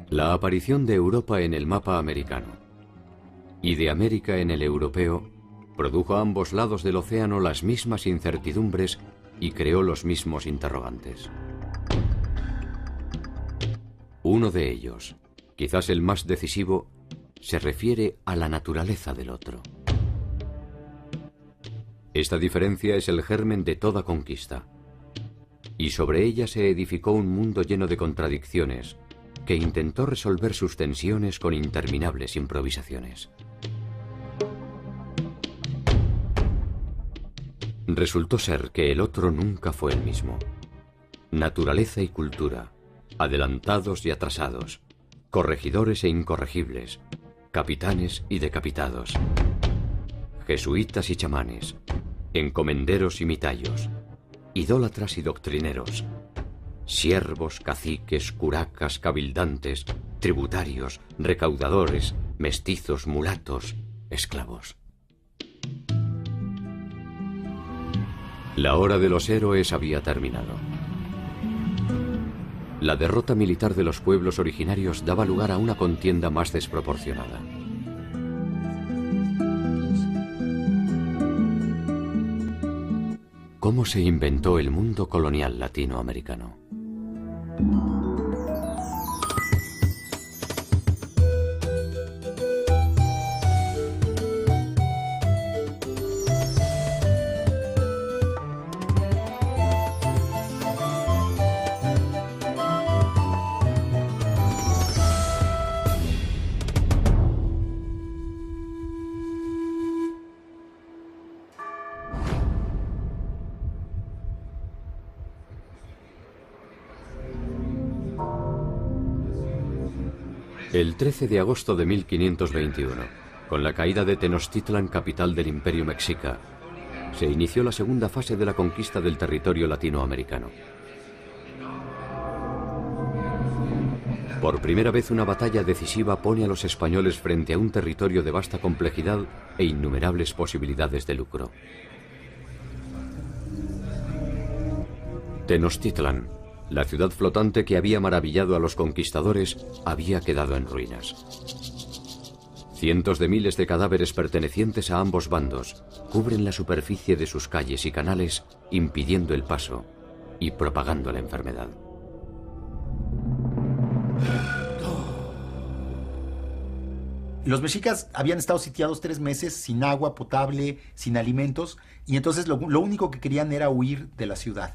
La aparición de Europa en el mapa americano y de América en el europeo produjo a ambos lados del océano las mismas incertidumbres y creó los mismos interrogantes. Uno de ellos, quizás el más decisivo, se refiere a la naturaleza del otro. Esta diferencia es el germen de toda conquista, y sobre ella se edificó un mundo lleno de contradicciones, que intentó resolver sus tensiones con interminables improvisaciones. Resultó ser que el otro nunca fue el mismo. Naturaleza y cultura, adelantados y atrasados, corregidores e incorregibles, capitanes y decapitados, jesuitas y chamanes, encomenderos y mitayos, idólatras y doctrineros, siervos, caciques, curacas, cabildantes, tributarios, recaudadores, mestizos, mulatos, esclavos. La hora de los héroes había terminado. La derrota militar de los pueblos originarios daba lugar a una contienda más desproporcionada. ¿Cómo se inventó el mundo colonial latinoamericano? El 13 de agosto de 1521, con la caída de Tenochtitlan, capital del Imperio Mexica, se inició la segunda fase de la conquista del territorio latinoamericano. Por primera vez una batalla decisiva pone a los españoles frente a un territorio de vasta complejidad e innumerables posibilidades de lucro. Tenochtitlan, la ciudad flotante que había maravillado a los conquistadores, había quedado en ruinas. Cientos de miles de cadáveres pertenecientes a ambos bandos cubren la superficie de sus calles y canales, impidiendo el paso y propagando la enfermedad. Los mexicas habían estado sitiados 3 meses sin agua potable, sin alimentos, y entonces lo único que querían era huir de la ciudad.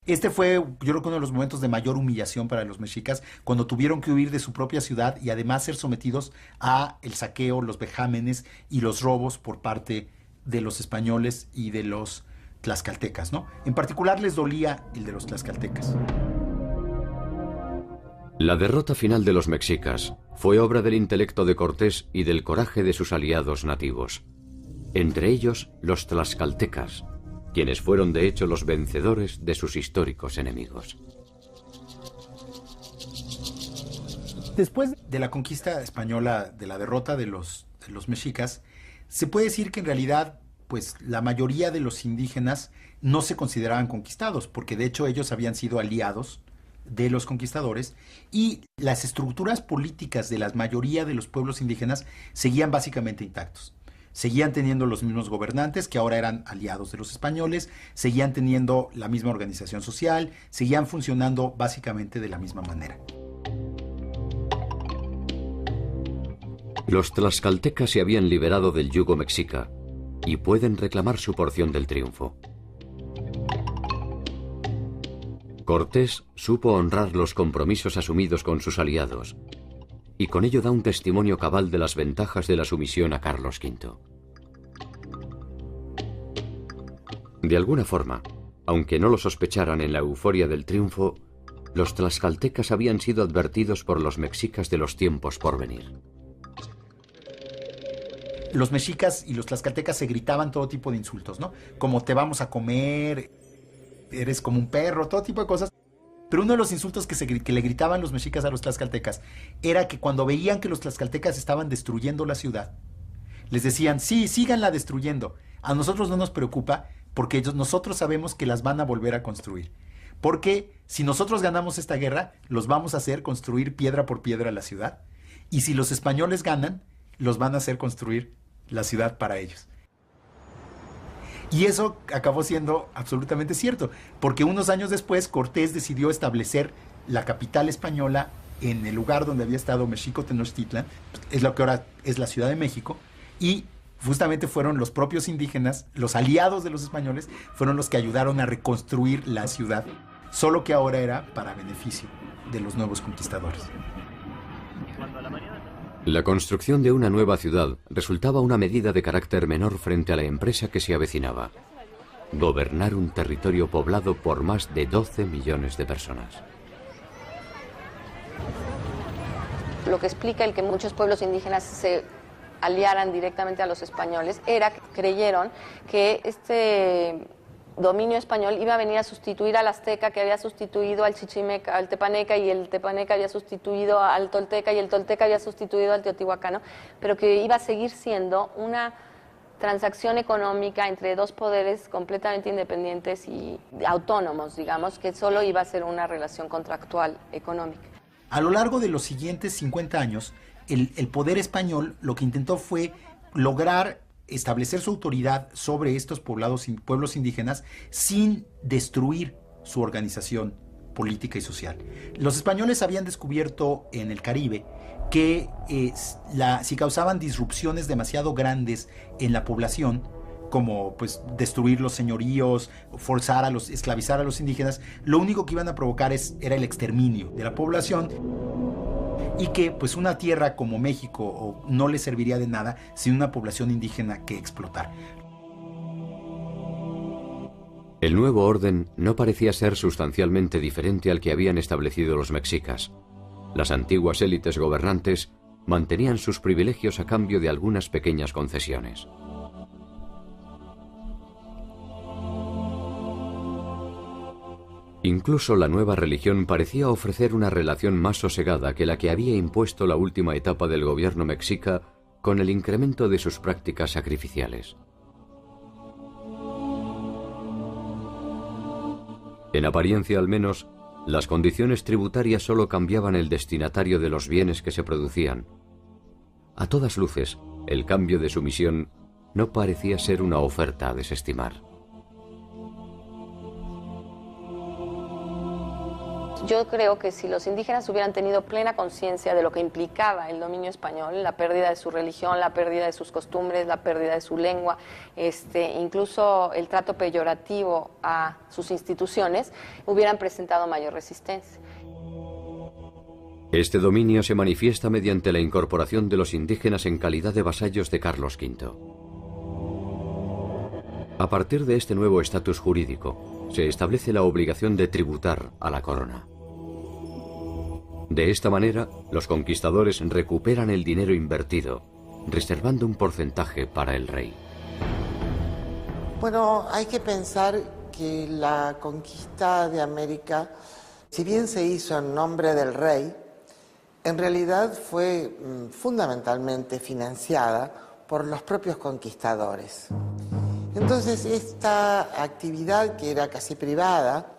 Este fue, yo creo que uno de los momentos de mayor humillación para los mexicas, cuando tuvieron que huir de su propia ciudad y además ser sometidos a el saqueo, los vejámenes y los robos por parte de los españoles y de los tlaxcaltecas, ¿no? En particular les dolía el de los tlaxcaltecas. La derrota final de los mexicas fue obra del intelecto de Cortés y del coraje de sus aliados nativos, entre ellos los tlaxcaltecas, quienes fueron de hecho los vencedores de sus históricos enemigos. Después de la conquista española, de la derrota de los mexicas, se puede decir que en realidad, pues, la mayoría de los indígenas no se consideraban conquistados, porque de hecho ellos habían sido aliados de los conquistadores, y las estructuras políticas de la mayoría de los pueblos indígenas seguían básicamente intactos. Seguían teniendo los mismos gobernantes, que ahora eran aliados de los españoles, seguían teniendo la misma organización social, seguían funcionando básicamente de la misma manera. Los tlaxcaltecas se habían liberado del yugo mexica y pueden reclamar su porción del triunfo. Cortés supo honrar los compromisos asumidos con sus aliados, y con ello da un testimonio cabal de las ventajas de la sumisión a Carlos V. De alguna forma, aunque no lo sospecharan en la euforia del triunfo, los tlaxcaltecas habían sido advertidos por los mexicas de los tiempos por venir. Los mexicas y los tlaxcaltecas se gritaban todo tipo de insultos, ¿no? Como te vamos a comer, eres como un perro, todo tipo de cosas. Pero uno de los insultos que le gritaban los mexicas a los tlaxcaltecas era que cuando veían que los tlaxcaltecas estaban destruyendo la ciudad, les decían, sí, síganla destruyendo. A nosotros no nos preocupa porque nosotros sabemos que las van a volver a construir. Porque si nosotros ganamos esta guerra, los vamos a hacer construir piedra por piedra la ciudad. Y si los españoles ganan, los van a hacer construir la ciudad para ellos. Y eso acabó siendo absolutamente cierto, porque unos años después Cortés decidió establecer la capital española en el lugar donde había estado México Tenochtitlan, es lo que ahora es la Ciudad de México, y justamente fueron los propios indígenas, los aliados de los españoles, fueron los que ayudaron a reconstruir la ciudad, solo que ahora era para beneficio de los nuevos conquistadores. La construcción de una nueva ciudad resultaba una medida de carácter menor frente a la empresa que se avecinaba: gobernar un territorio poblado por más de 12 millones de personas. Lo que explica el que muchos pueblos indígenas se aliaran directamente a los españoles era que creyeron que este dominio español iba a venir a sustituir al azteca, que había sustituido al chichimeca, al tepaneca, y el tepaneca había sustituido al tolteca, y el tolteca había sustituido al teotihuacano, pero que iba a seguir siendo una transacción económica entre dos poderes completamente independientes y autónomos, digamos, que solo iba a ser una relación contractual económica. A lo largo de los siguientes 50 años, el poder español lo que intentó fue lograr establecer su autoridad sobre estos pueblos indígenas sin destruir su organización política y social. Los españoles habían descubierto en el Caribe que si causaban disrupciones demasiado grandes en la población, como pues destruir los señoríos, esclavizar a los indígenas, lo único que iban a provocar era el exterminio de la población, y que pues una tierra como México no le serviría de nada sin una población indígena que explotar. El nuevo orden no parecía ser sustancialmente diferente al que habían establecido los mexicas. Las antiguas élites gobernantes mantenían sus privilegios a cambio de algunas pequeñas concesiones. Incluso la nueva religión parecía ofrecer una relación más sosegada que la que había impuesto la última etapa del gobierno mexica con el incremento de sus prácticas sacrificiales. En apariencia al menos, las condiciones tributarias solo cambiaban el destinatario de los bienes que se producían. A todas luces, el cambio de sumisión no parecía ser una oferta a desestimar. Yo creo que si los indígenas hubieran tenido plena conciencia de lo que implicaba el dominio español, la pérdida de su religión, la pérdida de sus costumbres, la pérdida de su lengua, incluso el trato peyorativo a sus instituciones, hubieran presentado mayor resistencia. Este dominio se manifiesta mediante la incorporación de los indígenas en calidad de vasallos de Carlos V. A partir de este nuevo estatus jurídico, se establece la obligación de tributar a la corona. De esta manera, los conquistadores recuperan el dinero invertido, reservando un porcentaje para el rey. Bueno, hay que pensar que la conquista de América, si bien se hizo en nombre del rey, en realidad fue fundamentalmente financiada por los propios conquistadores. Entonces, esta actividad, que era casi privada,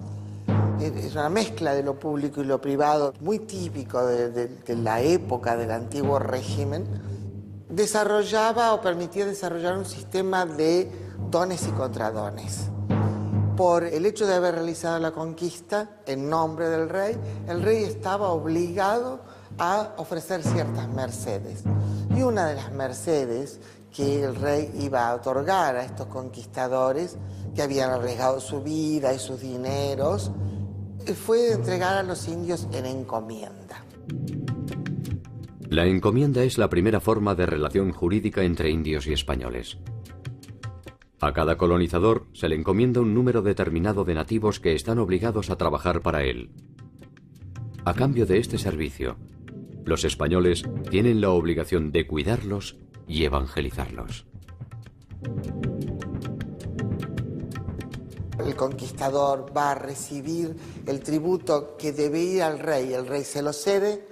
es una mezcla de lo público y lo privado, muy típico de la época del antiguo régimen, desarrollaba o permitía desarrollar un sistema de dones y contradones. Por el hecho de haber realizado la conquista en nombre del rey, el rey estaba obligado a ofrecer ciertas mercedes. Y una de las mercedes que el rey iba a otorgar a estos conquistadores que habían arriesgado su vida y sus dineros fue entregar a los indios en encomienda. La encomienda es la primera forma de relación jurídica entre indios y españoles. A cada colonizador se le encomienda un número determinado de nativos que están obligados a trabajar para él. A cambio de este servicio, los españoles tienen la obligación de cuidarlos y evangelizarlos. El conquistador va a recibir el tributo que debe ir al rey, el rey se lo cede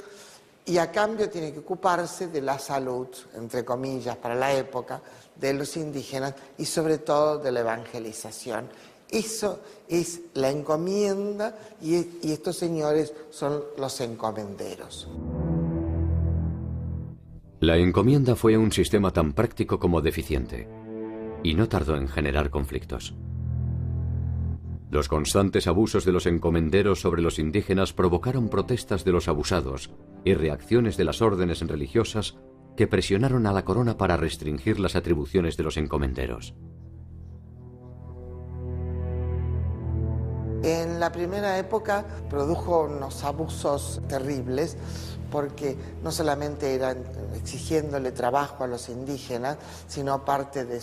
y a cambio tiene que ocuparse de la salud, entre comillas, para la época, de los indígenas y sobre todo de la evangelización Eso es la encomienda y estos señores son los encomenderos. La encomienda fue un sistema tan práctico como deficiente, y no tardó en generar conflictos. Los constantes abusos de los encomenderos sobre los indígenas provocaron protestas de los abusados y reacciones de las órdenes religiosas que presionaron a la corona para restringir las atribuciones de los encomenderos. En la primera época produjo unos abusos terribles porque no solamente eran exigiéndole trabajo a los indígenas, sino parte de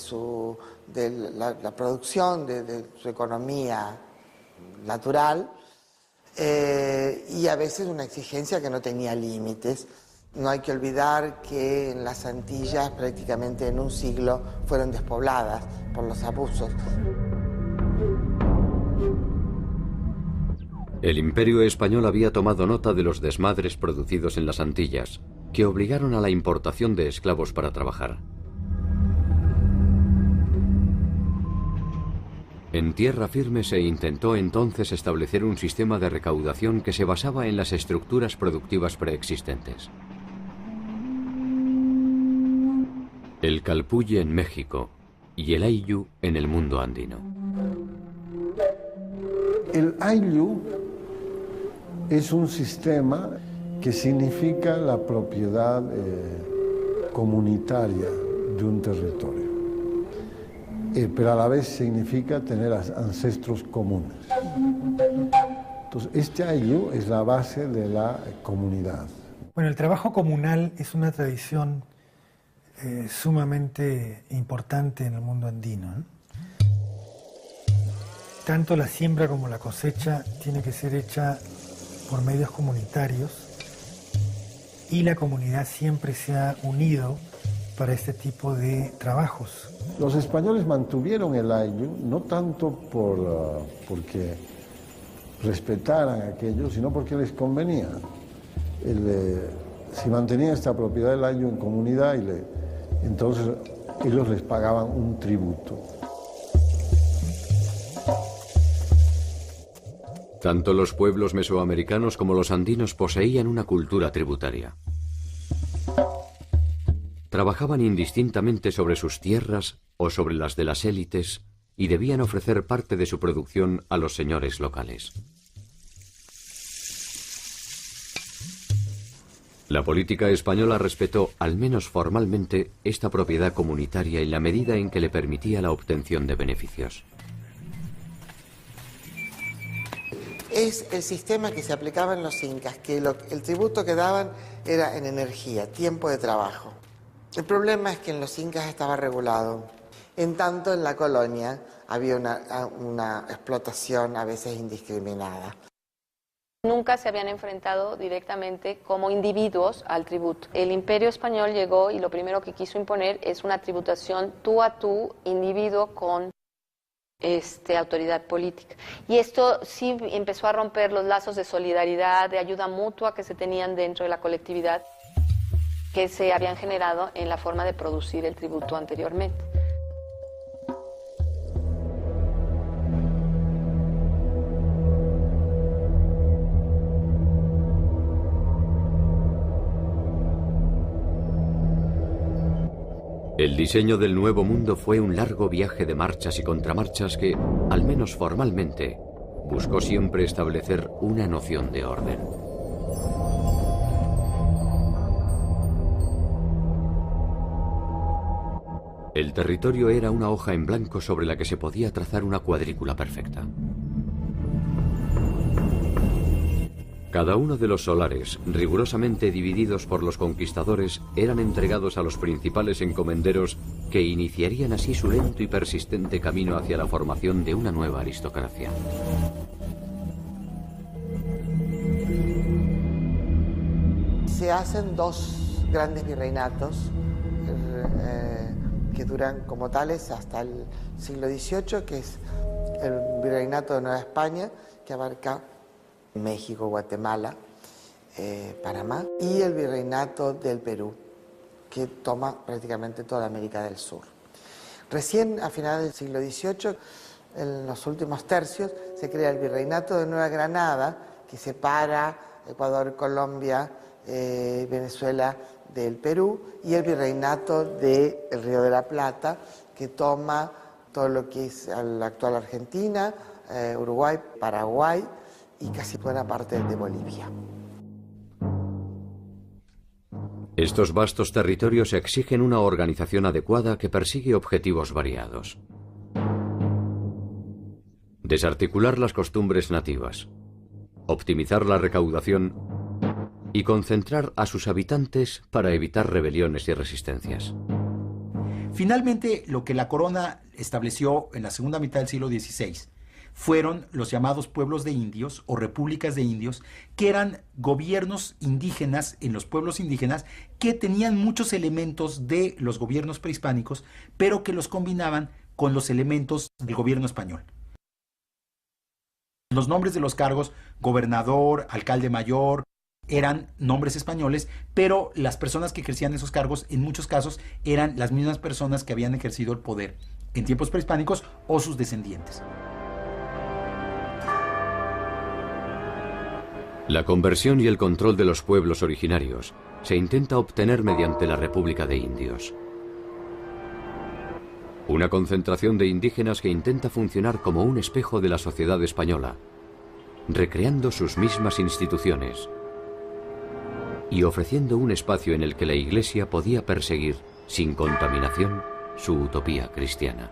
la producción de su economía natural y a veces una exigencia que no tenía límites. No hay que olvidar que en las Antillas prácticamente en un siglo fueron despobladas por los abusos. El Imperio español había tomado nota de los desmadres producidos en las Antillas, que obligaron a la importación de esclavos para trabajar. En tierra firme se intentó entonces establecer un sistema de recaudación que se basaba en las estructuras productivas preexistentes. El calpulli en México y el ayllu en el mundo andino. El ayllu es un sistema que significa la propiedad comunitaria de un territorio, pero a la vez significa tener ancestros comunes. Entonces, este ayllu es la base de la comunidad. Bueno, el trabajo comunal es una tradición sumamente importante en el mundo andino, ¿eh? Tanto la siembra como la cosecha tiene que ser hecha por medios comunitarios y la comunidad siempre se ha unido para este tipo de trabajos. Los españoles mantuvieron el ayllu no tanto porque respetaran aquello, sino porque les convenía. Si mantenían esta propiedad del ayllu en comunidad, entonces ellos les pagaban un tributo. Tanto los pueblos mesoamericanos como los andinos poseían una cultura tributaria. Trabajaban indistintamente sobre sus tierras o sobre las de las élites y debían ofrecer parte de su producción a los señores locales. La política española respetó, al menos formalmente, esta propiedad comunitaria en la medida en que le permitía la obtención de beneficios. Es el sistema que se aplicaba en los incas, que el tributo que daban era en energía, tiempo de trabajo. El problema es que en los incas estaba regulado. En tanto, en la colonia había una explotación a veces indiscriminada. Nunca se habían enfrentado directamente como individuos al tributo. El Imperio Español llegó y lo primero que quiso imponer es una tributación tú a tú, individuo con autoridad política. Y esto sí empezó a romper los lazos de solidaridad, de ayuda mutua que se tenían dentro de la colectividad, que se habían generado en la forma de producir el tributo anteriormente. El diseño del Nuevo Mundo fue un largo viaje de marchas y contramarchas que, al menos formalmente, buscó siempre establecer una noción de orden. El territorio era una hoja en blanco sobre la que se podía trazar una cuadrícula perfecta. Cada uno de los solares, rigurosamente divididos por los conquistadores, eran entregados a los principales encomenderos que iniciarían así su lento y persistente camino hacia la formación de una nueva aristocracia. Se hacen dos grandes virreinatos que duran como tales hasta el siglo XVIII, que es el Virreinato de Nueva España, que abarca México, Guatemala, Panamá, y el Virreinato del Perú, que toma prácticamente toda América del Sur. Recién a finales del siglo XVIII en los últimos tercios, se crea el Virreinato de Nueva Granada, que separa Ecuador, Colombia, Venezuela del Perú, y el Virreinato del Río de la Plata, que toma todo lo que es la actual Argentina, Uruguay, Paraguay y casi buena parte de Bolivia. Estos vastos territorios exigen una organización adecuada que persigue objetivos variados. Desarticular las costumbres nativas, optimizar la recaudación y concentrar a sus habitantes para evitar rebeliones y resistencias. Finalmente, lo que la corona estableció en la segunda mitad del siglo XVI fueron los llamados pueblos de indios o repúblicas de indios, que eran gobiernos indígenas en los pueblos indígenas que tenían muchos elementos de los gobiernos prehispánicos, pero que los combinaban con los elementos del gobierno español. Los nombres de los cargos, gobernador, alcalde mayor, eran nombres españoles, pero las personas que ejercían esos cargos en muchos casos eran las mismas personas que habían ejercido el poder en tiempos prehispánicos o sus descendientes. La conversión y el control de los pueblos originarios se intenta obtener mediante la República de Indios. Una concentración de indígenas que intenta funcionar como un espejo de la sociedad española, recreando sus mismas instituciones y ofreciendo un espacio en el que la Iglesia podía perseguir, sin contaminación, su utopía cristiana.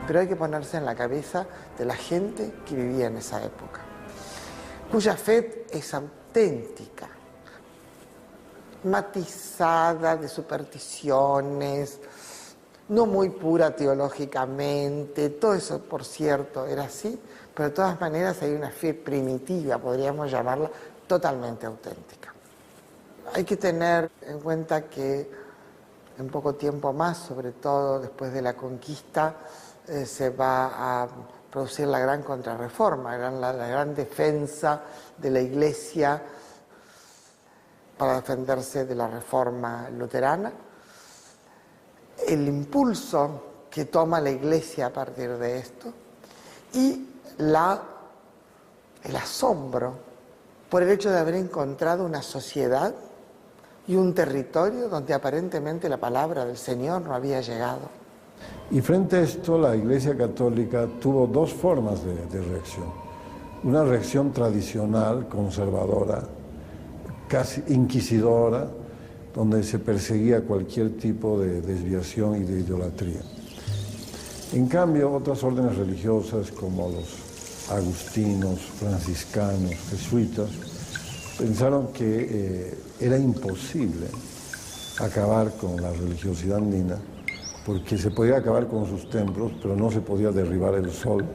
Pero hay que ponerse en la cabeza de la gente que vivía en esa época, cuya fe es auténtica, matizada de supersticiones, no muy pura teológicamente, todo eso, por cierto, era así, pero de todas maneras hay una fe primitiva, podríamos llamarla, totalmente auténtica. Hay que tener en cuenta que en poco tiempo más, sobre todo después de la conquista, se va a producir la gran contrarreforma, la gran defensa de la Iglesia para defenderse de la reforma luterana. El impulso que toma la Iglesia a partir de esto y el asombro por el hecho de haber encontrado una sociedad y un territorio donde aparentemente la palabra del Señor no había llegado. Y frente a esto, la Iglesia Católica tuvo dos formas de reacción. Una reacción tradicional, conservadora, casi inquisidora, donde se perseguía cualquier tipo de desviación y de idolatría. En cambio, otras órdenes religiosas como los agustinos, franciscanos, jesuitas, pensaron que era imposible acabar con la religiosidad andina, porque se podía acabar con sus templos, pero no se podía derribar el sol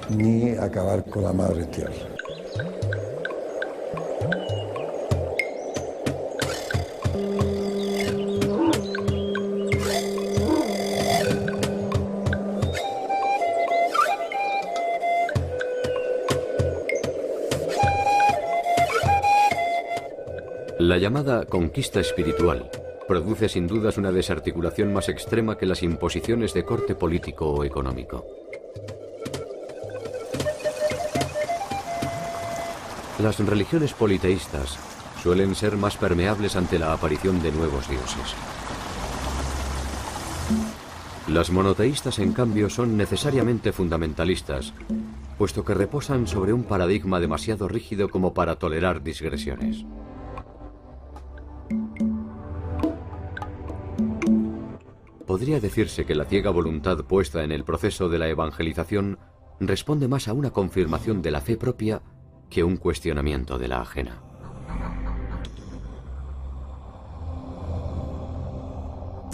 ni acabar con la madre tierra. La llamada conquista espiritual produce sin dudas una desarticulación más extrema que las imposiciones de corte político o económico. Las religiones politeístas suelen ser más permeables ante la aparición de nuevos dioses. Las monoteístas, en cambio, son necesariamente fundamentalistas, puesto que reposan sobre un paradigma demasiado rígido como para tolerar digresiones. Podría decirse que la ciega voluntad puesta en el proceso de la evangelización responde más a una confirmación de la fe propia que un cuestionamiento de la ajena.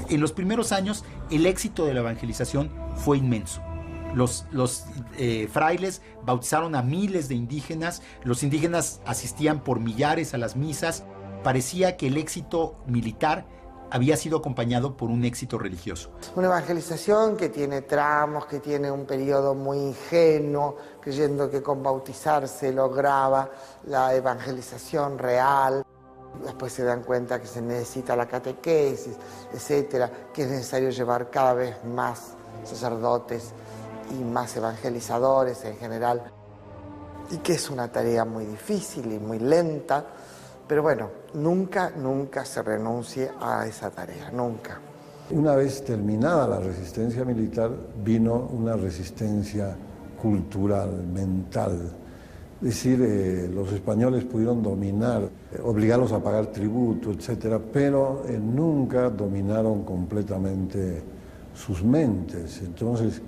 En los primeros años, el éxito de la evangelización fue inmenso. Los frailes bautizaron a miles de indígenas, los indígenas asistían por millares a las misas. Parecía que el éxito militar había sido acompañado por un éxito religioso. Una evangelización que tiene tramos, que tiene un periodo muy ingenuo, creyendo que con bautizarse lograba la evangelización real. Después se dan cuenta que se necesita la catequesis, etcétera, que es necesario llevar cada vez más sacerdotes y más evangelizadores en general, y que es una tarea muy difícil y muy lenta, pero bueno, nunca se renuncie a esa tarea, nunca. Una vez terminada la resistencia militar, vino una resistencia cultural, mental. Es decir, los españoles pudieron dominar, obligarlos a pagar tributo, etcétera, pero nunca dominaron completamente sus mentes. Entonces,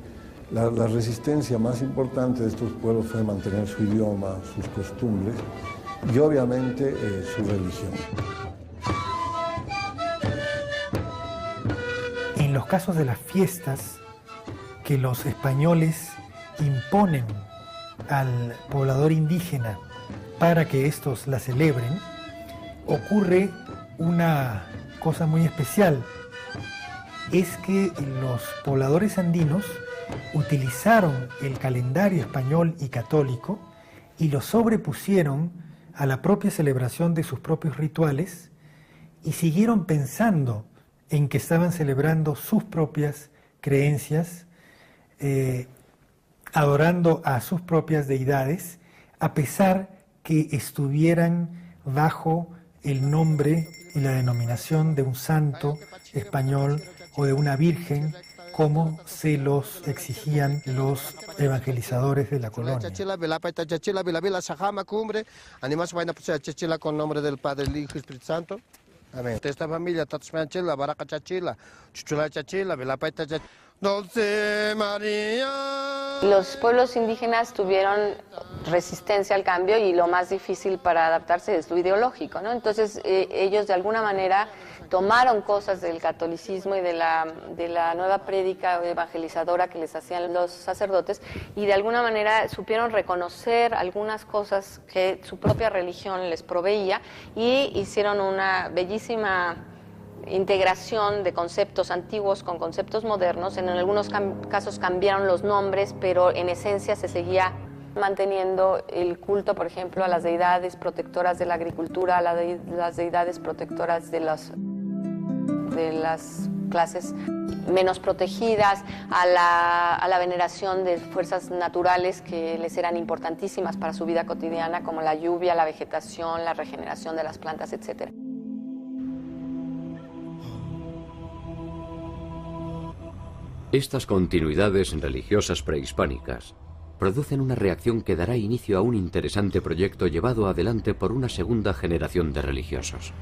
la resistencia más importante de estos pueblos fue mantener su idioma, sus costumbres y obviamente su religión. En los casos de las fiestas que los españoles imponen al poblador indígena para que estos la celebren, ocurre una cosa muy especial. Es que los pobladores andinos utilizaron el calendario español y católico y lo sobrepusieron a la propia celebración de sus propios rituales y siguieron pensando en que estaban celebrando sus propias creencias, adorando a sus propias deidades, a pesar que estuvieran bajo el nombre y la denominación de un santo español o de una virgen, como se los exigían los evangelizadores de la colonia. Con nombre del Padre, el Hijo y Espíritu Santo. Amén. Esta familia, Tatsmanchila, Baraca Chachila, Chuchula Chachila, Velapaita Chachila. Dulce María. Los pueblos indígenas tuvieron resistencia al cambio y lo más difícil para adaptarse es lo ideológico, ¿no? Entonces ellos de alguna manera tomaron cosas del catolicismo y de la nueva prédica evangelizadora que les hacían los sacerdotes y de alguna manera supieron reconocer algunas cosas que su propia religión les proveía y hicieron una bellísima integración de conceptos antiguos con conceptos modernos. En algunos casos cambiaron los nombres, pero en esencia se seguía manteniendo el culto, por ejemplo, a las deidades protectoras de la agricultura, a las deidades protectoras de las clases menos protegidas, a la veneración de fuerzas naturales que les eran importantísimas para su vida cotidiana, como la lluvia, la vegetación, la regeneración de las plantas, etc. Estas continuidades religiosas prehispánicas producen una reacción que dará inicio a un interesante proyecto llevado adelante por una segunda generación de religiosos.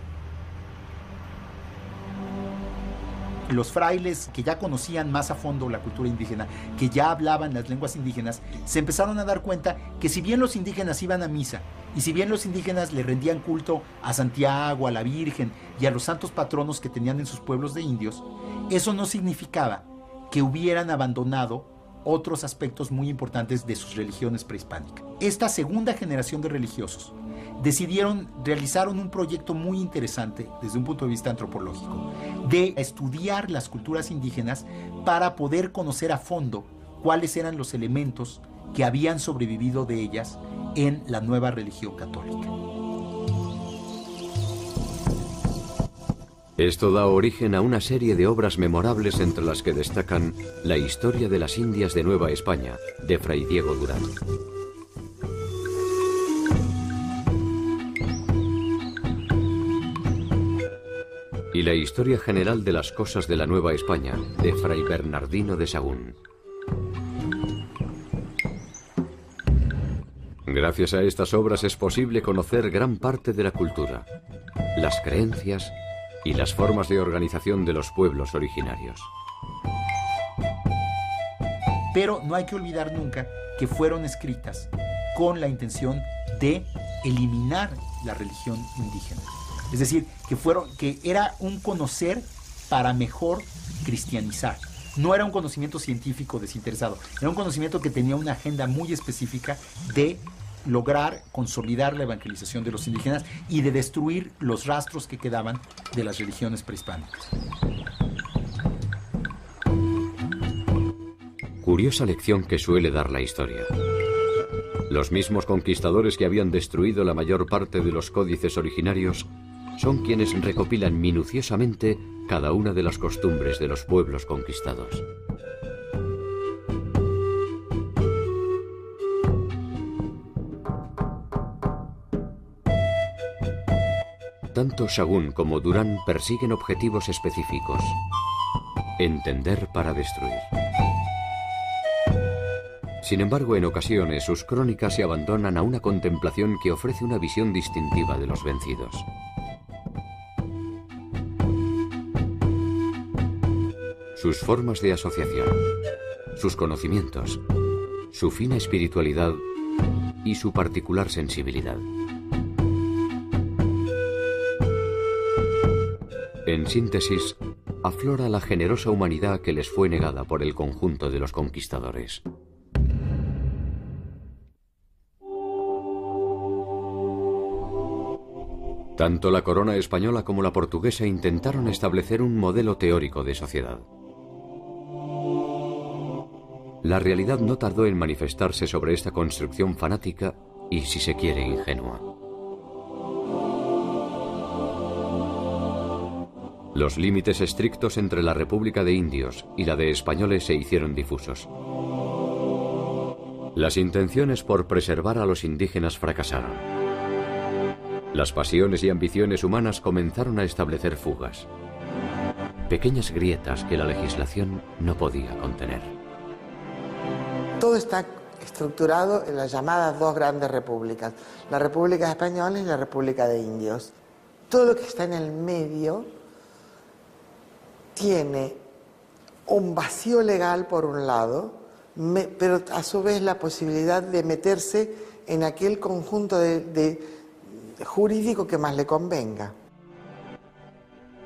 Los frailes que ya conocían más a fondo la cultura indígena, que ya hablaban las lenguas indígenas, se empezaron a dar cuenta que si bien los indígenas iban a misa y si bien los indígenas le rendían culto a Santiago, a la Virgen y a los santos patronos que tenían en sus pueblos de indios, eso no significaba que hubieran abandonado otros aspectos muy importantes de sus religiones prehispánicas. Esta segunda generación de religiosos realizaron un proyecto muy interesante desde un punto de vista antropológico, de estudiar las culturas indígenas para poder conocer a fondo cuáles eran los elementos que habían sobrevivido de ellas en la nueva religión católica. Esto da origen a una serie de obras memorables entre las que destacan La historia de las Indias de Nueva España, de Fray Diego Durán. Y La historia general de las cosas de la Nueva España, de Fray Bernardino de Sahagún. Gracias a estas obras es posible conocer gran parte de la cultura, las creencias y las formas de organización de los pueblos originarios. Pero no hay que olvidar nunca que fueron escritas con la intención de eliminar la religión indígena. Es decir, que era un conocer para mejor cristianizar. No era un conocimiento científico desinteresado, era un conocimiento que tenía una agenda muy específica de lograr consolidar la evangelización de los indígenas y de destruir los rastros que quedaban de las religiones prehispánicas. Curiosa lección que suele dar la historia. Los mismos conquistadores que habían destruido la mayor parte de los códices originarios son quienes recopilan minuciosamente cada una de las costumbres de los pueblos conquistados. Tanto Sahagún como Durán persiguen objetivos específicos: entender para destruir. Sin embargo, en ocasiones sus crónicas se abandonan a una contemplación que ofrece una visión distintiva de los vencidos. Sus formas de asociación, sus conocimientos, su fina espiritualidad y su particular sensibilidad. En síntesis, aflora la generosa humanidad que les fue negada por el conjunto de los conquistadores. Tanto la corona española como la portuguesa intentaron establecer un modelo teórico de sociedad. La realidad no tardó en manifestarse sobre esta construcción fanática y, si se quiere, ingenua. Los límites estrictos entre la República de Indios y la de españoles se hicieron difusos. Las intenciones por preservar a los indígenas fracasaron. Las pasiones y ambiciones humanas comenzaron a establecer fugas, pequeñas grietas que la legislación no podía contener. Todo está estructurado en las llamadas dos grandes repúblicas, la República Española y la República de Indios. Todo lo que está en el medio tiene un vacío legal por un lado, pero a su vez la posibilidad de meterse en aquel conjunto de jurídico que más le convenga.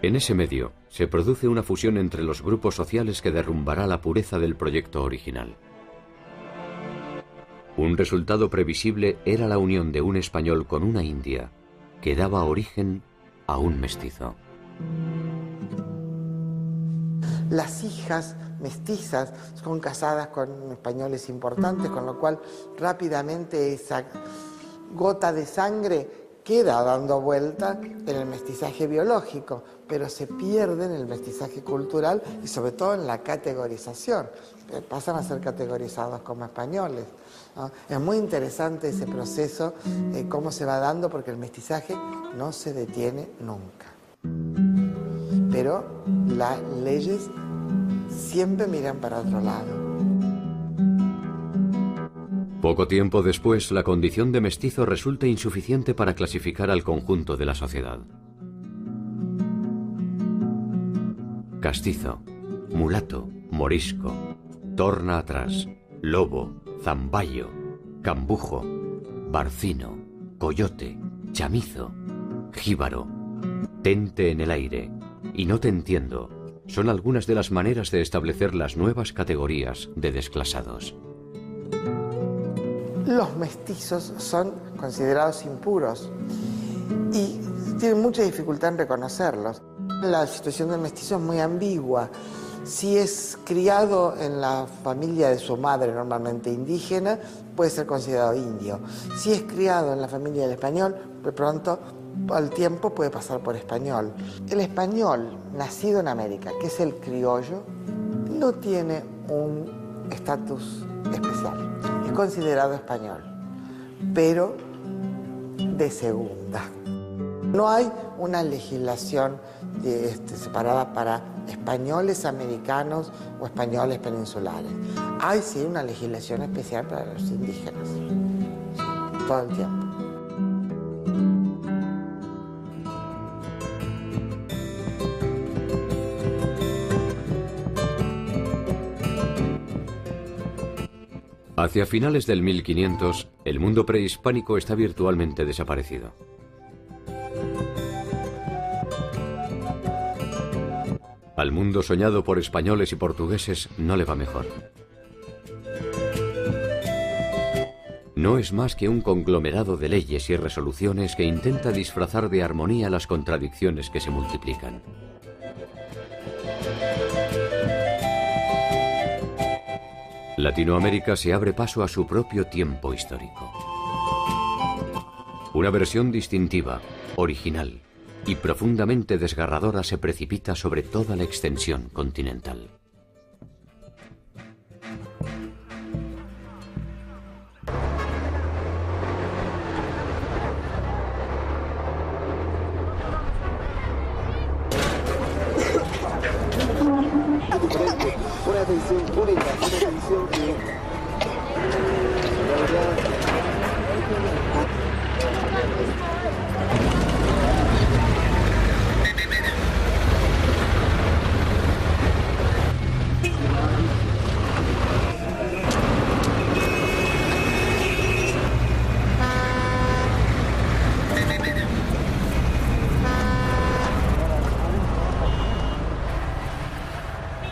En ese medio se produce una fusión entre los grupos sociales que derrumbará la pureza del proyecto original. Un resultado previsible era la unión de un español con una india, que daba origen a un mestizo. Las hijas mestizas son casadas con españoles importantes, con lo cual rápidamente esa gota de sangre queda dando vuelta en el mestizaje biológico, pero se pierde en el mestizaje cultural y sobre todo en la categorización. Pasan a ser categorizados como españoles, ¿no? Es muy interesante ese proceso, cómo se va dando, porque el mestizaje no se detiene nunca. Pero las leyes siempre miran para otro lado. Poco tiempo después, la condición de mestizo resulta insuficiente para clasificar al conjunto de la sociedad. Castizo, mulato, morisco, torna atrás, lobo, zamballo, cambujo, barcino, coyote, chamizo, jíbaro, tente en el aire y no te entiendo son algunas de las maneras de establecer las nuevas categorías de desclasados. Los mestizos son considerados impuros y tienen mucha dificultad en reconocerlos. La situación del mestizo es muy ambigua. Si es criado en la familia de su madre, normalmente indígena, puede ser considerado indio. Si es criado en la familia del español, de pronto, al tiempo, puede pasar por español. El español nacido en América, que es el criollo, no tiene un estatus especial. Es considerado español, pero de segunda. No hay una legislación separada para españoles americanos o españoles peninsulares. Hay sí una legislación especial para los indígenas, todo el tiempo. Hacia finales del 1500, el mundo prehispánico está virtualmente desaparecido. Al mundo soñado por españoles y portugueses no le va mejor. No es más que un conglomerado de leyes y resoluciones que intenta disfrazar de armonía las contradicciones que se multiplican. Latinoamérica se abre paso a su propio tiempo histórico. Una versión distintiva, original, y profundamente desgarradora se precipita sobre toda la extensión continental.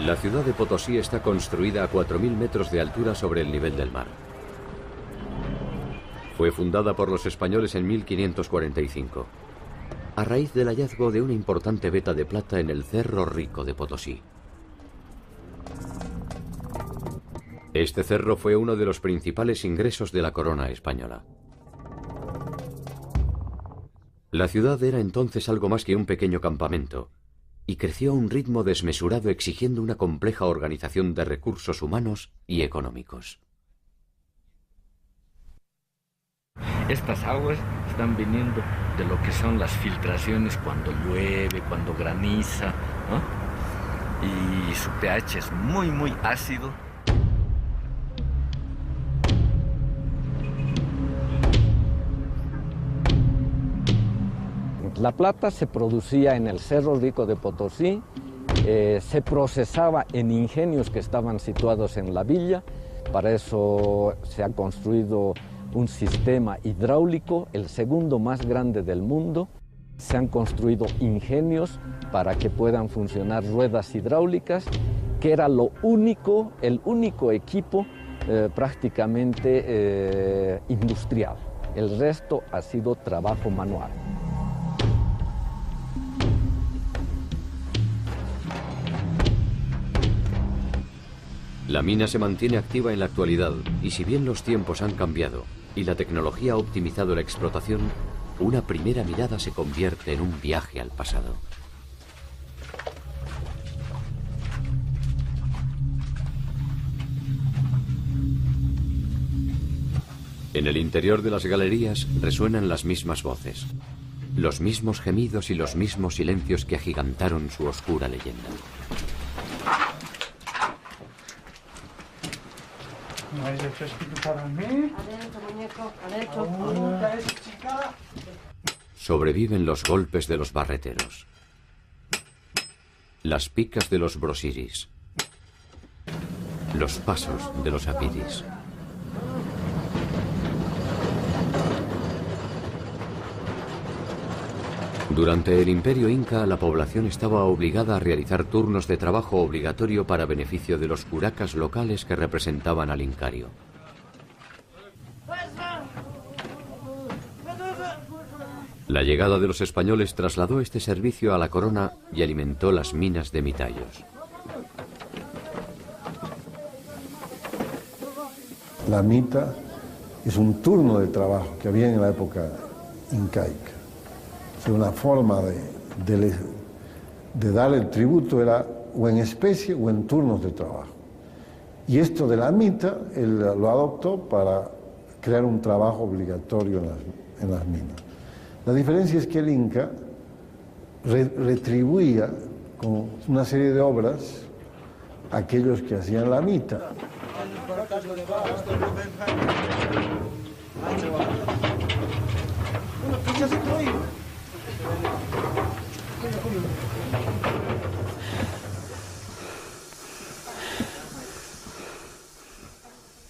La ciudad de Potosí está construida a 4.000 metros de altura sobre el nivel del mar. Fue fundada por los españoles en 1545, a raíz del hallazgo de una importante veta de plata en el Cerro Rico de Potosí. Este cerro fue uno de los principales ingresos de la corona española. La ciudad era entonces algo más que un pequeño campamento, y creció a un ritmo desmesurado exigiendo una compleja organización de recursos humanos y económicos. Estas aguas están viniendo de lo que son las filtraciones cuando llueve, cuando graniza, ¿no? Y su pH es muy ácido. La plata se producía en el Cerro Rico de Potosí, se procesaba en ingenios que estaban situados en la villa. Para eso se ha construido un sistema hidráulico, el segundo más grande del mundo. Se han construido ingenios para que puedan funcionar ruedas hidráulicas, que era el único equipo prácticamente industrial. El resto ha sido trabajo manual. La mina se mantiene activa en la actualidad y si bien los tiempos han cambiado y la tecnología ha optimizado la explotación, una primera mirada se convierte en un viaje al pasado. En el interior de las galerías resuenan las mismas voces, los mismos gemidos y los mismos silencios que agigantaron su oscura leyenda. ¿No hay refresquito para mí? Adentro, muñeco, adentro. Sobreviven los golpes de los barreteros, las picas de los brosiris, los pasos de los apiris. Durante el Imperio Inca, la población estaba obligada a realizar turnos de trabajo obligatorio para beneficio de los curacas locales que representaban al incario. La llegada de los españoles trasladó este servicio a la corona y alimentó las minas de Mitayos. La mita es un turno de trabajo que había en la época incaica. Una forma de dar el tributo era o en especie o en turnos de trabajo. Y esto de la mita, él lo adoptó para crear un trabajo obligatorio en las minas. La diferencia es que el Inca retribuía con una serie de obras a aquellos que hacían la mita.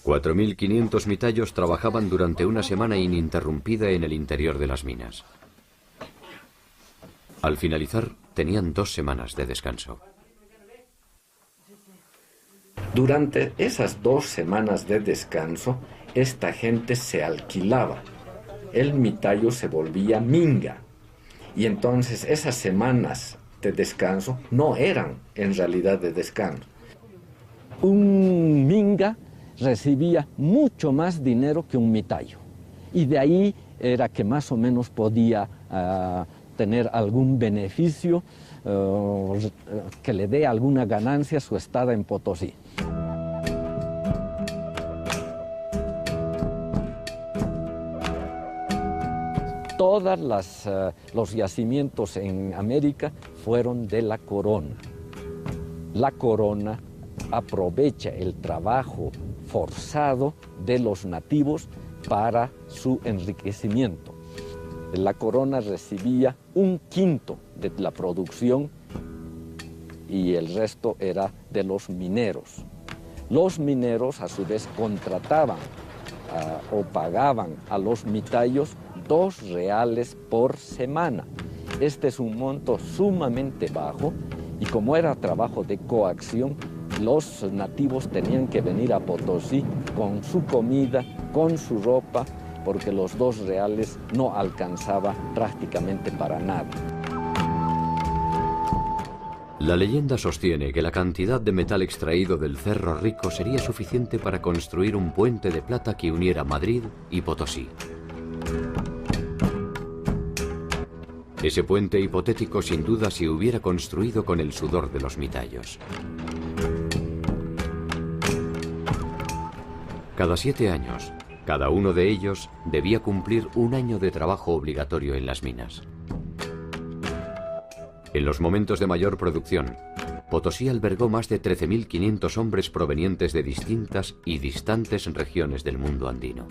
4.500 mitayos trabajaban durante una semana ininterrumpida en el interior de las minas. Al finalizar, tenían 2 semanas de descanso. Durante esas 2 semanas de descanso, esta gente se alquilaba. El mitayo se volvía minga. Y entonces esas semanas de descanso no eran en realidad de descanso. Un minga recibía mucho más dinero que un mitayo. Y de ahí era que más o menos podía tener algún beneficio que le dé alguna ganancia a su estada en Potosí. Todos los yacimientos en América fueron de la corona. La corona aprovecha el trabajo forzado de los nativos para su enriquecimiento. La corona recibía 1/5 de la producción y el resto era de los mineros. Los mineros a su vez contrataban o pagaban a los mitayos 2 reales por semana. Este es un monto sumamente bajo y como era trabajo de coacción, los nativos tenían que venir a Potosí con su comida, con su ropa, porque los 2 reales no alcanzaba prácticamente para nada. La leyenda sostiene que la cantidad de metal extraído del Cerro Rico sería suficiente para construir un puente de plata que uniera Madrid y Potosí. Ese puente hipotético sin duda se hubiera construido con el sudor de los mitayos. Cada 7 años, cada uno de ellos debía cumplir 1 año de trabajo obligatorio en las minas. En los momentos de mayor producción, Potosí albergó más de 13.500 hombres provenientes de distintas y distantes regiones del mundo andino.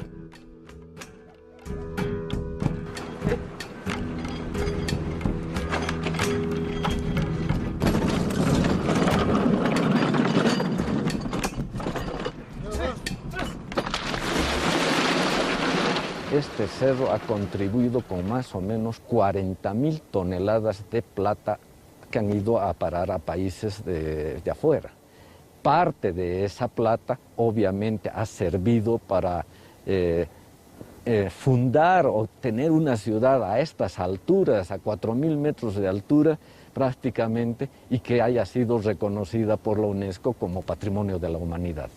Este cerro ha contribuido con más o menos 40.000 toneladas de plata que han ido a parar a países de afuera. Parte de esa plata obviamente ha servido para fundar o tener una ciudad a estas alturas, a 4.000 metros de altura prácticamente, y que haya sido reconocida por la UNESCO como Patrimonio de la Humanidad.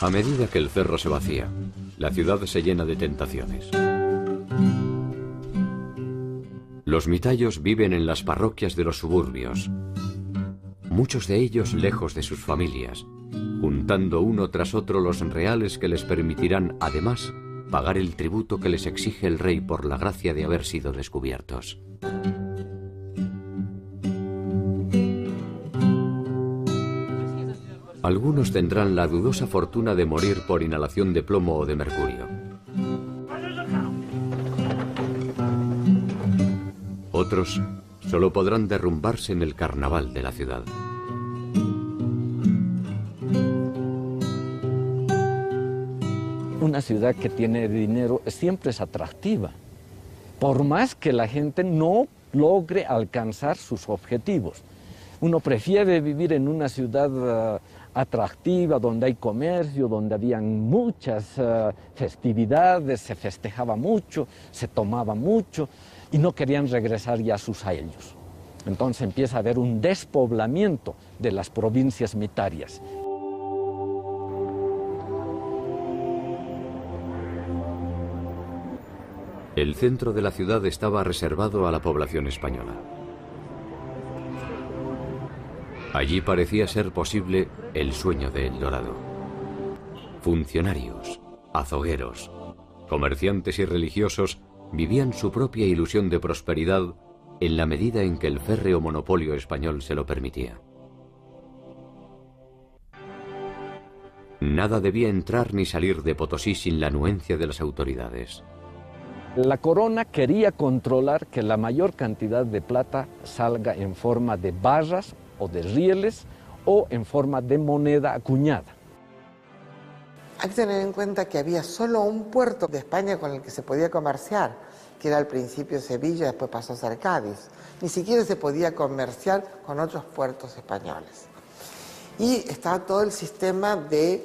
A medida que el cerro se vacía, la ciudad se llena de tentaciones. Los mitayos viven en las parroquias de los suburbios, muchos de ellos lejos de sus familias, juntando uno tras otro los reales que les permitirán, además, pagar el tributo que les exige el rey por la gracia de haber sido descubiertos. Algunos tendrán la dudosa fortuna de morir por inhalación de plomo o de mercurio. Otros solo podrán derrumbarse en el carnaval de la ciudad. Una ciudad que tiene dinero siempre es atractiva, por más que la gente no logre alcanzar sus objetivos. Uno prefiere vivir en una ciudad atractiva, donde hay comercio, donde habían muchas festividades, se festejaba mucho, se tomaba mucho y no querían regresar ya a sus años. Entonces empieza a haber un despoblamiento de las provincias mitarias. El centro de la ciudad estaba reservado a la población española. Allí parecía ser posible el sueño de El Dorado. Funcionarios, azogueros, comerciantes y religiosos vivían su propia ilusión de prosperidad en la medida en que el férreo monopolio español se lo permitía. Nada debía entrar ni salir de Potosí sin la anuencia de las autoridades. La corona quería controlar que la mayor cantidad de plata salga en forma de barras o de rieles o en forma de moneda acuñada. Hay que tener en cuenta que había solo un puerto de España con el que se podía comerciar, que era al principio Sevilla, después pasó a ser Cádiz. Ni siquiera se podía comerciar con otros puertos españoles. Y estaba todo el sistema de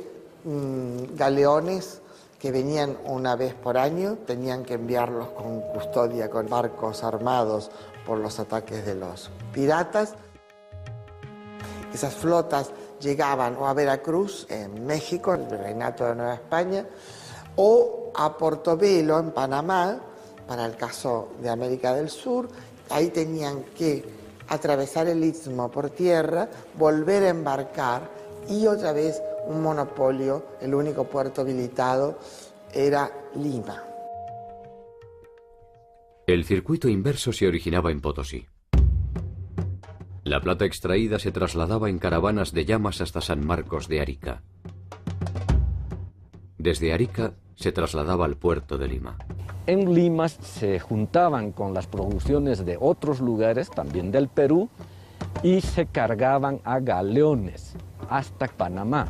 galeones que venían una vez por año, tenían que enviarlos con custodia, con barcos armados por los ataques de los piratas. Esas flotas llegaban o a Veracruz, en México, el Virreinato de Nueva España, o a Portobelo, en Panamá, para el caso de América del Sur. Ahí tenían que atravesar el istmo por tierra, volver a embarcar y otra vez un monopolio. El único puerto habilitado era Lima. El circuito inverso se originaba en Potosí. La plata extraída se trasladaba en caravanas de llamas hasta San Marcos de Arica. Desde Arica se trasladaba al puerto de Lima. En Lima se juntaban con las producciones de otros lugares, también del Perú, y se cargaban a galeones hasta Panamá.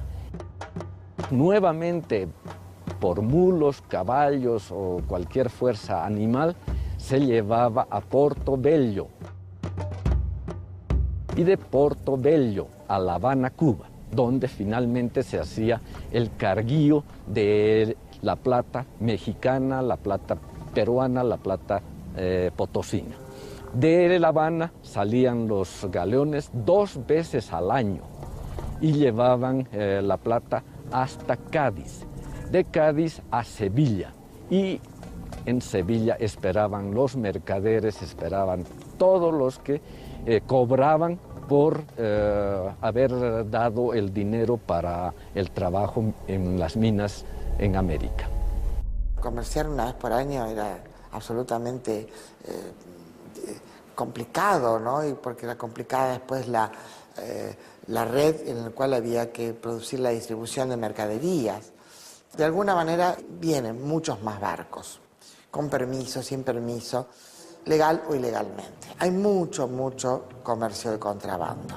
Nuevamente, por mulos, caballos o cualquier fuerza animal, se llevaba a Portobelo. Y de Portobelo a La Habana, Cuba, donde finalmente se hacía el carguío de la plata mexicana, la plata peruana, la plata potosina. De La Habana salían los galeones 2 veces al año y llevaban la plata hasta Cádiz, de Cádiz a Sevilla, y en Sevilla esperaban los mercaderes, esperaban todos los que cobraban por haber dado el dinero para el trabajo en las minas en América. Comerciar una vez por año era absolutamente complicado, ¿no? Y porque era complicada después la red en la cual había que producir la distribución de mercaderías. De alguna manera vienen muchos más barcos, con permiso, sin permiso, legal o ilegalmente. Hay mucho comercio de contrabando.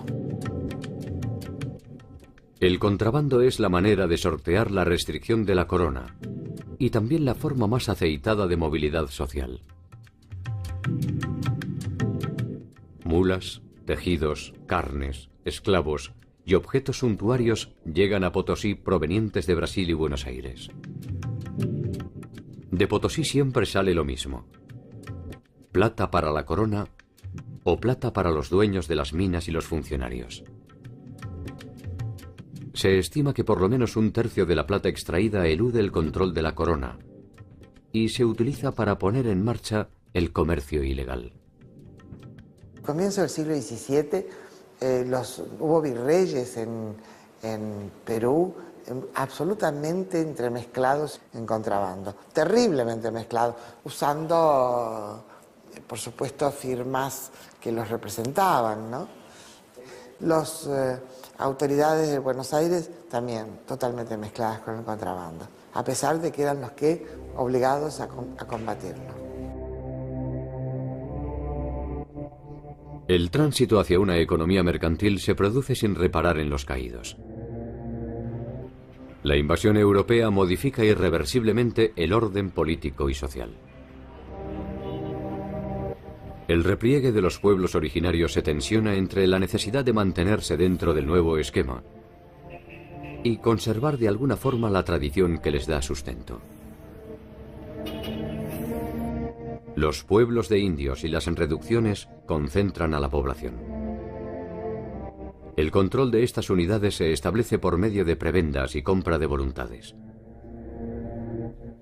El contrabando es la manera de sortear la restricción de la corona y también la forma más aceitada de movilidad social. Mulas, tejidos, carnes, esclavos y objetos suntuarios llegan a Potosí provenientes de Brasil y Buenos Aires. De Potosí siempre sale lo mismo: plata para la corona o plata para los dueños de las minas y los funcionarios. Se estima que por lo menos 1/3 de la plata extraída elude el control de la corona y se utiliza para poner en marcha el comercio ilegal. Comienzo del siglo XVII, hubo virreyes en Perú absolutamente entremezclados en contrabando, terriblemente mezclados, usando, por supuesto, firmas que los representaban, ¿no? Las autoridades de Buenos Aires también totalmente mezcladas con el contrabando, a pesar de que eran los que obligados a combatirlo. El tránsito hacia una economía mercantil se produce sin reparar en los caídos. La invasión europea modifica irreversiblemente el orden político y social. El repliegue de los pueblos originarios se tensiona entre la necesidad de mantenerse dentro del nuevo esquema y conservar de alguna forma la tradición que les da sustento. Los pueblos de indios y las reducciones concentran a la población. El control de estas unidades se establece por medio de prebendas y compra de voluntades.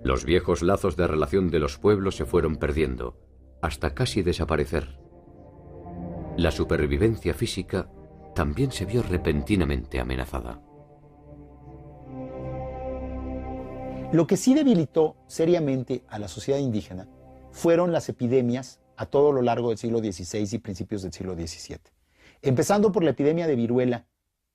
Los viejos lazos de relación de los pueblos se fueron perdiendo, hasta casi desaparecer. La supervivencia física también se vio repentinamente amenazada. Lo que sí debilitó seriamente a la sociedad indígena fueron las epidemias a todo lo largo del siglo XVI y principios del siglo XVII. Empezando por la epidemia de viruela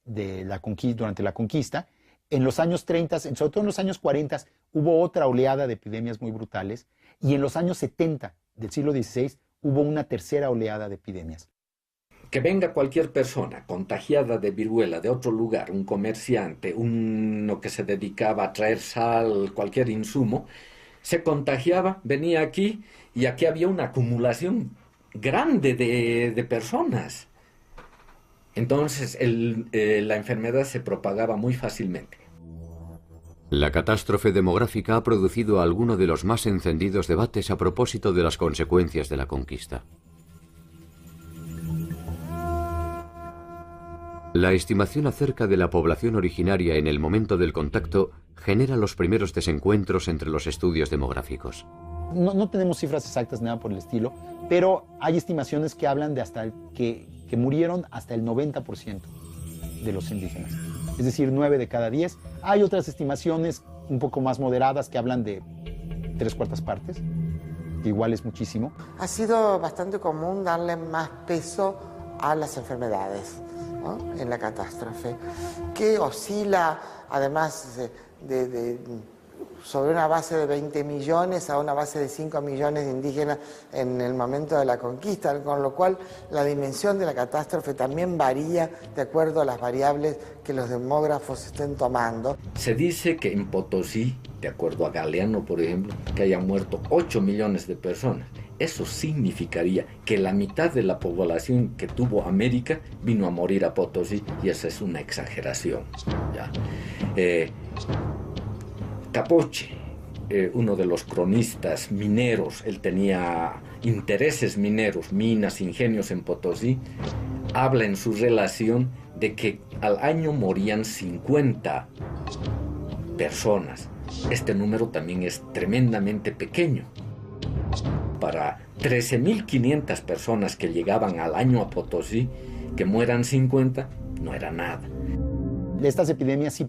durante la conquista. En los años 30, sobre todo en los años 40, hubo otra oleada de epidemias muy brutales, y en los años 70 del siglo XVI hubo una tercera oleada de epidemias. Que venga cualquier persona contagiada de viruela de otro lugar, un comerciante, uno que se dedicaba a traer sal, cualquier insumo, se contagiaba, venía aquí y aquí había una acumulación grande de personas. Entonces la enfermedad se propagaba muy fácilmente. La catástrofe demográfica ha producido alguno de los más encendidos debates a propósito de las consecuencias de la conquista. La estimación acerca de la población originaria en el momento del contacto genera los primeros desencuentros entre los estudios demográficos. No tenemos cifras exactas, nada por el estilo, pero hay estimaciones que hablan de que murieron hasta el 90% de los indígenas. Es decir, 9 de cada 10. Hay otras estimaciones un poco más moderadas que hablan de 3/4 partes, que igual es muchísimo. Ha sido bastante común darle más peso a las enfermedades, ¿no?, en la catástrofe, que oscila además sobre una base de 20 millones a una base de 5 millones de indígenas en el momento de la conquista, con lo cual la dimensión de la catástrofe también varía de acuerdo a las variables que los demógrafos estén tomando. Se dice que en Potosí, de acuerdo a Galeano, por ejemplo, que hayan muerto 8 millones de personas. Eso significaría que la mitad de la población que tuvo América vino a morir a Potosí, y esa es una exageración, ¿ya? Capoche, uno de los cronistas mineros, él tenía intereses mineros, minas, ingenios en Potosí, habla en su relación de que al año morían 50 personas. Este número también es tremendamente pequeño. Para 13.500 personas que llegaban al año a Potosí, que mueran 50, no era nada. Estas epidemias sí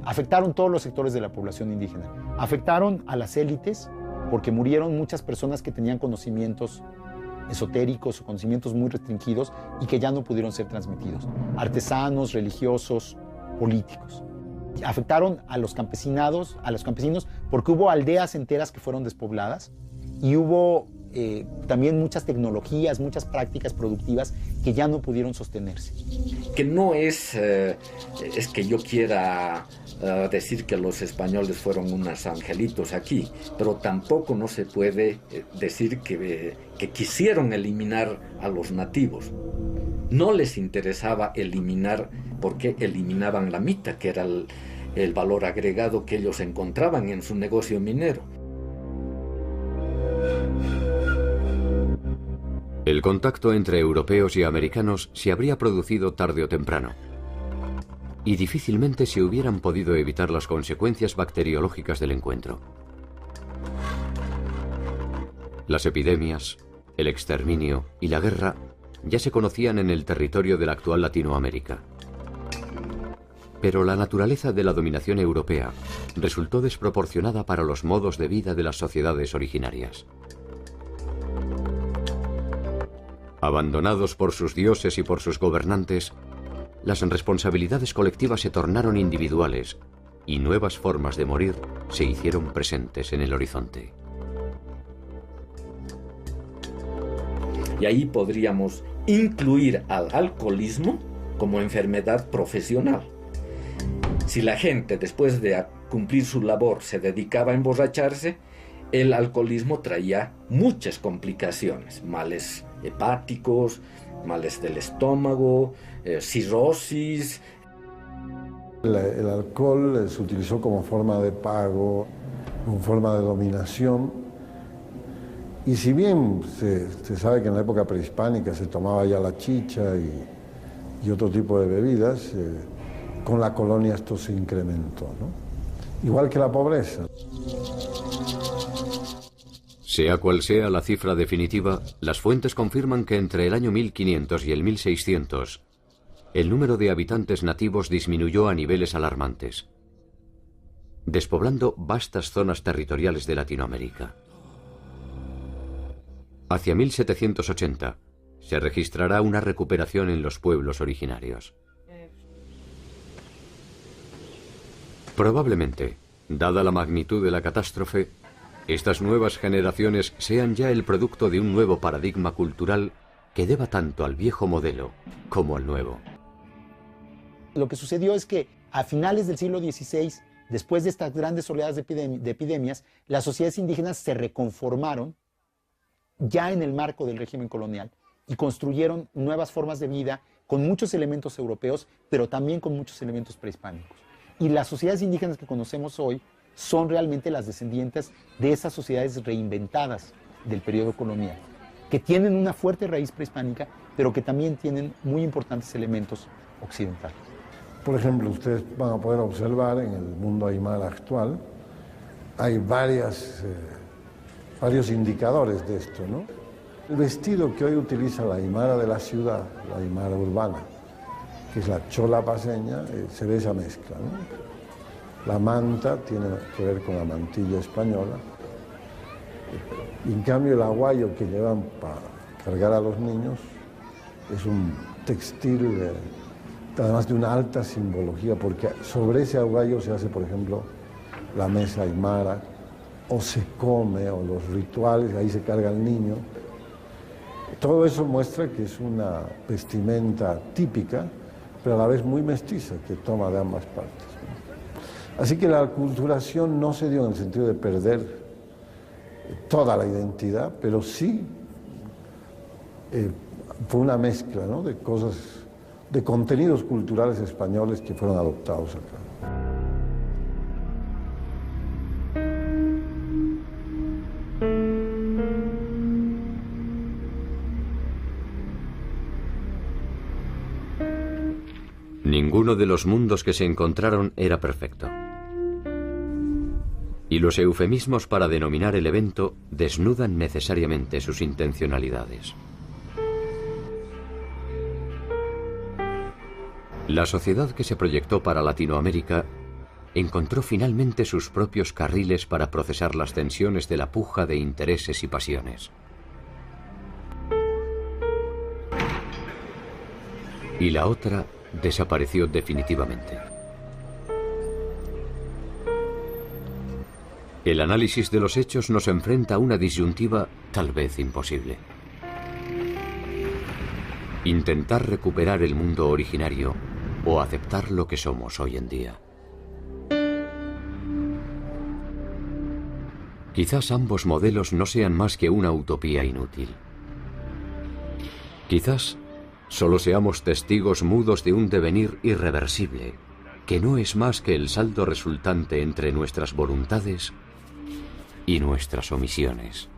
afectaron todos los sectores de la población indígena. Afectaron a las élites porque murieron muchas personas que tenían conocimientos esotéricos o conocimientos muy restringidos y que ya no pudieron ser transmitidos. Artesanos, religiosos, políticos. Afectaron a los campesinos porque hubo aldeas enteras que fueron despobladas y hubo también muchas tecnologías, muchas prácticas productivas que ya no pudieron sostenerse. Que no es que yo quiera decir que los españoles fueron unos angelitos aquí, pero tampoco no se puede decir que quisieron eliminar a los nativos. No les interesaba eliminar, porque eliminaban la mita, que era el valor agregado que ellos encontraban en su negocio minero. El contacto entre europeos y americanos se habría producido tarde o temprano, y difícilmente se hubieran podido evitar las consecuencias bacteriológicas del encuentro. Las epidemias, el exterminio y la guerra ya se conocían en el territorio de la actual Latinoamérica. Pero la naturaleza de la dominación europea resultó desproporcionada para los modos de vida de las sociedades originarias. Abandonados por sus dioses y por sus gobernantes, las responsabilidades colectivas se tornaron individuales y nuevas formas de morir se hicieron presentes en el horizonte. Y ahí podríamos incluir al alcoholismo como enfermedad profesional. Si la gente, después de cumplir su labor, se dedicaba a emborracharse, el alcoholismo traía muchas complicaciones, males hepáticos, males del estómago, cirrosis. El alcohol se utilizó como forma de pago, como forma de dominación. Y si bien se sabe que en la época prehispánica se tomaba ya la chicha y otro tipo de bebidas, con la colonia esto se incrementó, ¿no? Igual que la pobreza. Sea cual sea la cifra definitiva, las fuentes confirman que entre el año 1500 y el 1600, el número de habitantes nativos disminuyó a niveles alarmantes, despoblando vastas zonas territoriales de Latinoamérica. Hacia 1780 se registrará una recuperación en los pueblos originarios. Probablemente, dada la magnitud de la catástrofe, estas nuevas generaciones sean ya el producto de un nuevo paradigma cultural que deba tanto al viejo modelo como al nuevo. Lo que sucedió es que a finales del siglo XVI, después de estas grandes oleadas de epidemias, las sociedades indígenas se reconformaron ya en el marco del régimen colonial y construyeron nuevas formas de vida con muchos elementos europeos, pero también con muchos elementos prehispánicos. Y las sociedades indígenas que conocemos hoy son realmente las descendientes de esas sociedades reinventadas del periodo colonial, que tienen una fuerte raíz prehispánica, pero que también tienen muy importantes elementos occidental. Por ejemplo, ustedes van a poder observar en el mundo aymara actual, hay varios indicadores de esto, ¿no? El vestido que hoy utiliza la aymara de la ciudad, la aymara urbana, que es la chola paseña, se ve esa mezcla, ¿no? La manta tiene que ver con la mantilla española. En cambio, el aguayo que llevan para cargar a los niños es un textil, además de una alta simbología, porque sobre ese aguayo se hace, por ejemplo, la mesa aymara, o se come, o los rituales, ahí se carga el niño. Todo eso muestra que es una vestimenta típica, pero a la vez muy mestiza, que toma de ambas partes. Así que la aculturación no se dio en el sentido de perder toda la identidad, pero sí fue una mezcla, ¿no?, de cosas, de contenidos culturales españoles que fueron adoptados acá. Ninguno de los mundos que se encontraron era perfecto. Y los eufemismos para denominar el evento desnudan necesariamente sus intencionalidades. La sociedad que se proyectó para Latinoamérica encontró finalmente sus propios carriles para procesar las tensiones de la puja de intereses y pasiones. Y la otra desapareció definitivamente. El análisis de los hechos nos enfrenta a una disyuntiva tal vez imposible. Intentar recuperar el mundo originario o aceptar lo que somos hoy en día. Quizás ambos modelos no sean más que una utopía inútil. Quizás solo seamos testigos mudos de un devenir irreversible, que no es más que el saldo resultante entre nuestras voluntades y nuestras omisiones.